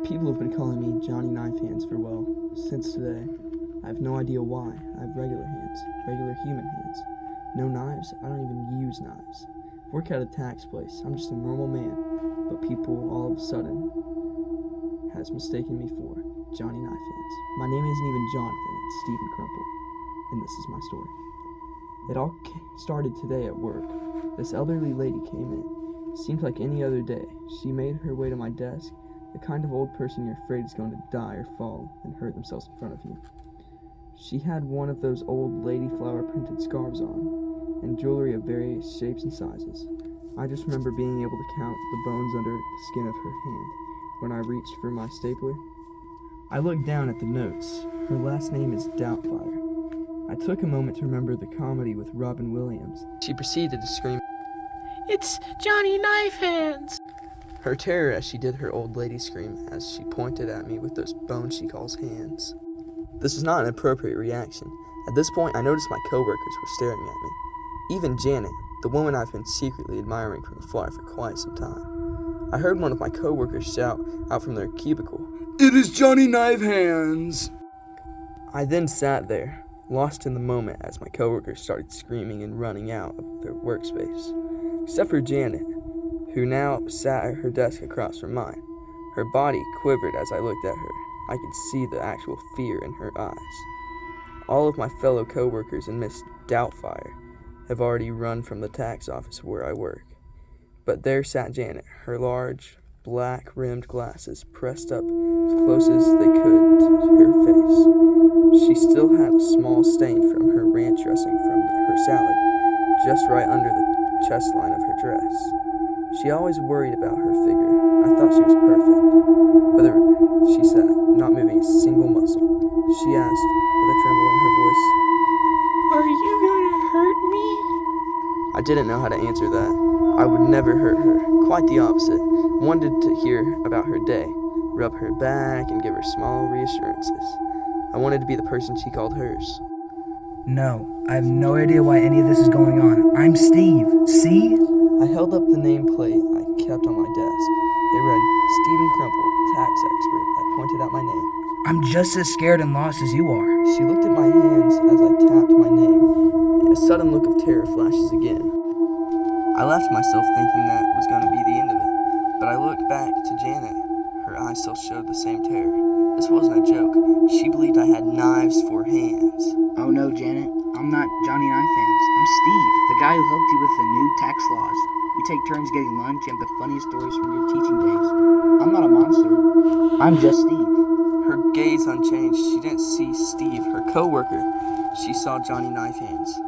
People have been calling me Johnny Knife Hands for, well, since today. I have no idea why. I have regular hands, regular human hands. No knives, I don't even use knives. I work at a tax place. I'm just a normal man, but people all of a sudden has mistaken me for Johnny Knife Hands. My name isn't even Jonathan, it's Stephen Crumple, and this is my story. It all started today at work. This elderly lady came in. Seemed like any other day. She made her way to my desk, the kind of old person you're afraid is going to die or fall and hurt themselves in front of you. She had one of those old lady flower printed scarves on, and jewelry of various shapes and sizes. I just remember being able to count the bones under the skin of her hand when I reached for my stapler. I looked down at the notes. Her last name is Doubtfire. I took a moment to remember the comedy with Robin Williams. She proceeded to scream, "It's Johnny Knife Hands!" her terror as she did her old lady scream as she pointed at me with those bones she calls hands. This was not an appropriate reaction. At this point, I noticed my coworkers were staring at me. Even Janet, the woman I've been secretly admiring from afar for quite some time. I heard one of my coworkers shout out from their cubicle, "It is Johnny Knife Hands!" I then sat there, lost in the moment as my coworkers started screaming and running out of their workspace. Except for Janet, who now sat at her desk across from mine. Her body quivered as I looked at her. I could see the actual fear in her eyes. All of my fellow coworkers and Miss Doubtfire have already run from the tax office where I work. But there sat Janet, her large, black-rimmed glasses pressed up as close as they could to her face. She still had a small stain from her ranch dressing from her salad, just right under the chest line of her dress. She always worried about her figure. I thought she was perfect. But she sat, not moving a single muscle. She asked, with a tremble in her voice, "Are you gonna hurt me?" I didn't know how to answer that. I would never hurt her. Quite the opposite. Wanted to hear about her day, rub her back, and give her small reassurances. I wanted to be the person she called hers. No, I have no idea why any of this is going on. I'm Steve. See? I held up the nameplate I kept on my desk. It read, Stephen Crumple, tax expert. I pointed out my name. I'm just as scared and lost as you are. She looked at my hands as I tapped my name. A sudden look of terror flashes again. I left myself thinking that was going to be the end of it, but I looked back to Janet. Her eyes still showed the same terror. This wasn't a joke. She believed I had knives for hands. Oh no, Janet. I'm not Johnny Knife Hands. I'm Steve, the guy who helped you with the new tax laws. We take turns getting lunch and the funniest stories from your teaching days. I'm not a monster. I'm just Steve. Her gaze unchanged. She didn't see Steve, her co-worker. She saw Johnny Knife Hands.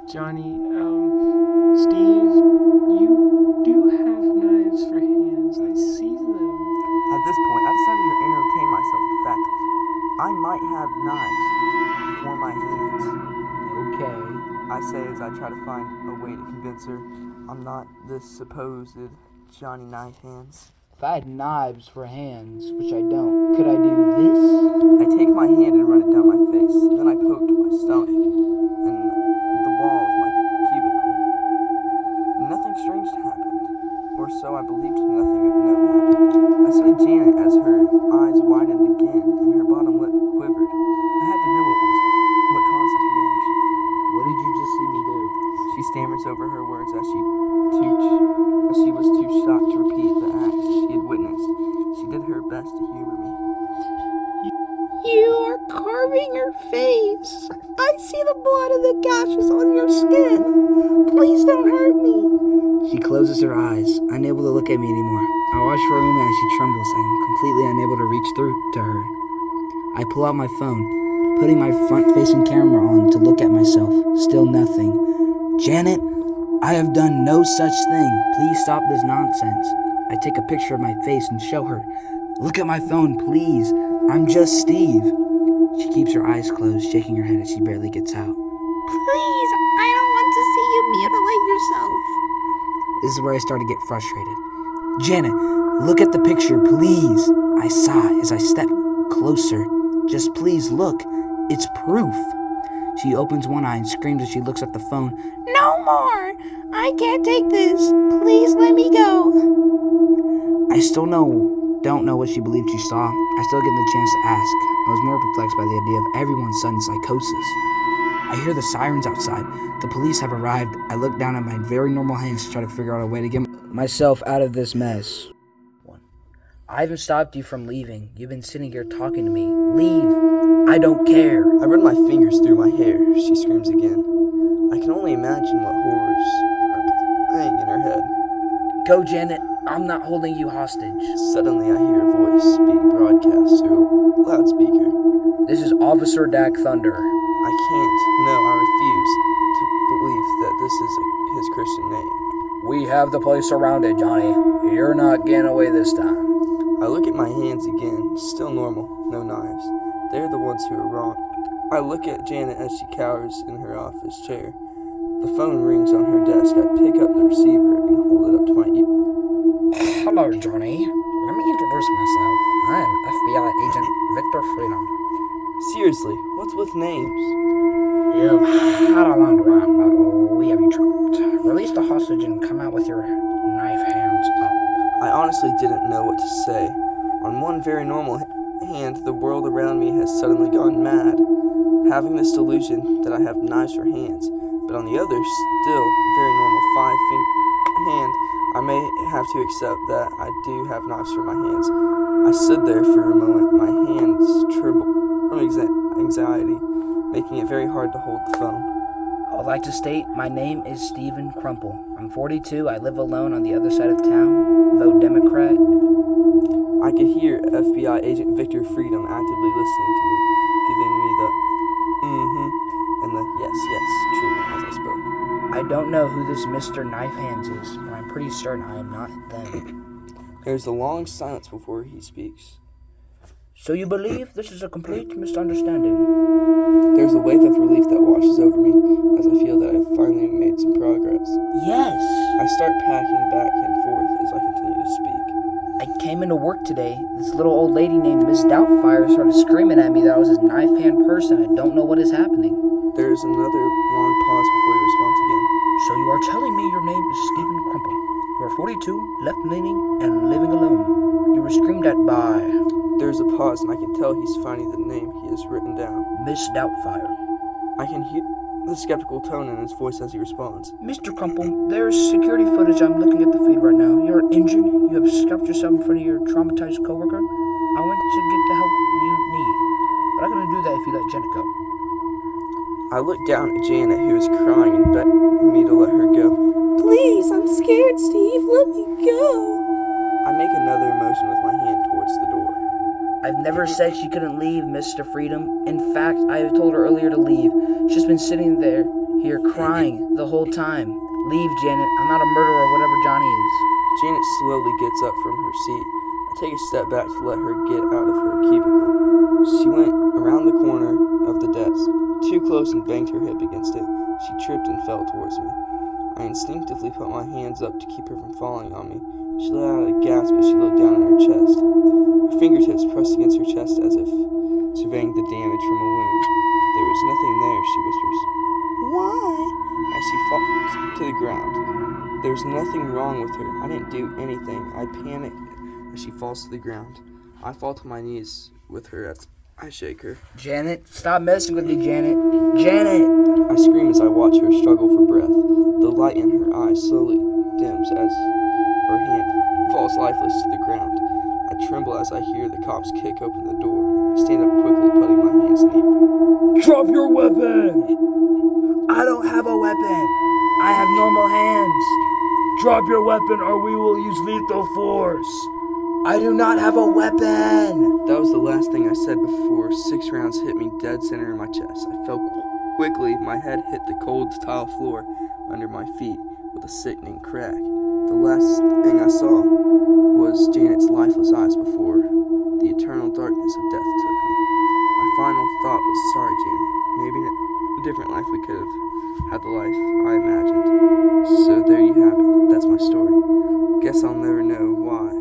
Johnny, Steve, you do have knives for hands. I see them. At this point, I decided to entertain myself with the fact I might have knives for my hands. Okay. I say as I try to find a way to convince her I'm not this supposed Johnny Knife Hands. If I had knives for hands, which I don't, could I do this? I take my hand and run it down my face. Then I poked my stomach and the wall of my cubicle. Nothing strange happened, or so I believed. Nothing of note happened. I studied Janet as her eyes widened again and her bottom lip quivered. I had to know what caused this reaction. What did you just see me do? She stammers over her words as she was too shocked to repeat the acts she had witnessed. She did her best to humor me. You are carving your face. I see the blood of the gashes on your skin. Please don't hurt me. She closes her eyes, unable to look at me anymore. I watch for a moment as she trembles. I am completely unable to reach through to her. I pull out my phone, putting my front-facing camera on to look at myself. Still nothing. Janet, I have done no such thing. Please stop this nonsense. I take a picture of my face and show her. Look at my phone, please. I'm just Steve. She keeps her eyes closed, shaking her head as she barely gets out. Please, I don't want to see you mutilate yourself. This is where I start to get frustrated. Janet, look at the picture, please. I sigh as I step closer. Just please look. It's proof. She opens one eye and screams as she looks at the phone. No more! I can't take this. Please let me go. I still don't know what she believed she saw. I still get the chance to ask. I was more perplexed by the idea of everyone's sudden psychosis. I hear the sirens outside. The police have arrived. I look down at my very normal hands to try to figure out a way to get myself out of this mess. I haven't stopped you from leaving. You've been sitting here talking to me. Leave. I don't care. I run my fingers through my hair. She screams again. I can only imagine what horrors are playing in her head. Go, Janet. I'm not holding you hostage. Suddenly I hear a voice being broadcast through a loudspeaker. This is Officer Dak Thunder. I can't. No, I refuse to believe that this is his Christian name. We have the place surrounded, Johnny. You're not getting away this time. I look at my hands again. Still normal. No knives. They're the ones who are wrong. I look at Janet as she cowers in her office chair. The phone rings on her desk. I pick up the receiver and hold it up to my ear. Hello, Johnny. Let me introduce myself. I'm FBI agent Victor Freedom. Seriously, what's with names? You've had a long run, but we have you trapped. Release the hostage and come out with your knife hands up. I honestly didn't know what to say. On one very normal hand, the world around me has suddenly gone mad, having this delusion that I have knives for hands, but on the other, still very normal 5-finger hand, I may have to accept that I do have knives for my hands. I stood there for a moment, my hands trembled from anxiety, making it very hard to hold the phone. I would like to state my name is Stephen Crumple. I'm 42. I live alone on the other side of town. Vote Democrat. I could hear FBI agent Victor Freedom actively listening to me, giving me the and the yes treatment as I spoke. I don't know who this Mr. Knife Hands is, but I'm pretty certain I am not them. There's a long silence before he speaks. So you believe this is a complete misunderstanding? There's a wave of relief that washes over me as I feel that I've finally made some progress. Yes. I start packing back and forth as I continue to speak. I came into work today. This little old lady named Miss Doubtfire started screaming at me that I was a knife hand person. I don't know what is happening. There is another long pause before he responds again. So you are telling me your name is Stephen Crumple. You are 42, left-leaning, and living alone. You were screamed at by... There's a pause, and I can tell he's finding the name he has written down. Miss Doubtfire. I can hear the skeptical tone in his voice as he responds. Mr. Crumple, there's security footage. I'm looking at the feed right now. You're injured. You have scalped yourself in front of your traumatized coworker. I want to get the help you need. But I'm going to do that if you let Janet go. I look down at Janet, who is crying and begging me to let her go. Please, I'm scared, Steve. Let me go. I make another motion with my hand towards the door. I've never said she couldn't leave, Mr. Freedom. In fact, I have told her earlier to leave. She's been sitting here crying the whole time. Leave, Janet. I'm not a murderer or whatever Johnny is. Janet slowly gets up from her seat. I take a step back to let her get out of her cubicle. She went around the corner of the desk, too close, and banged her hip against it. She tripped and fell towards me. I instinctively put my hands up to keep her from falling on me. She let out a gasp as she looked down at her chest. Her fingertips pressed against her chest as if surveying the damage from a wound. There was nothing there, she whispers. Why? As she falls to the ground. There's nothing wrong with her. I didn't do anything. I panic as she falls to the ground. I fall to my knees with her as I shake her. Janet, stop messing with me, Janet. Janet! I scream as I watch her struggle for breath. The light in her eyes slowly dims as her hand falls lifeless to the ground. I tremble as I hear the cops kick open the door. I stand up quickly, putting my hands deep. Drop your weapon! I don't have a weapon. I have normal hands. Drop your weapon or we will use lethal force. I do not have a weapon. That was the last thing I said before 6 rounds hit me dead center in my chest. I fell quickly. My head hit the cold tile floor under my feet with a sickening crack. The last thing I saw was Janet's lifeless eyes before the eternal darkness of death took me. My final thought was, sorry, Janet. Maybe in a different life we could have had the life I imagined. So there you have it. That's my story. Guess I'll never know why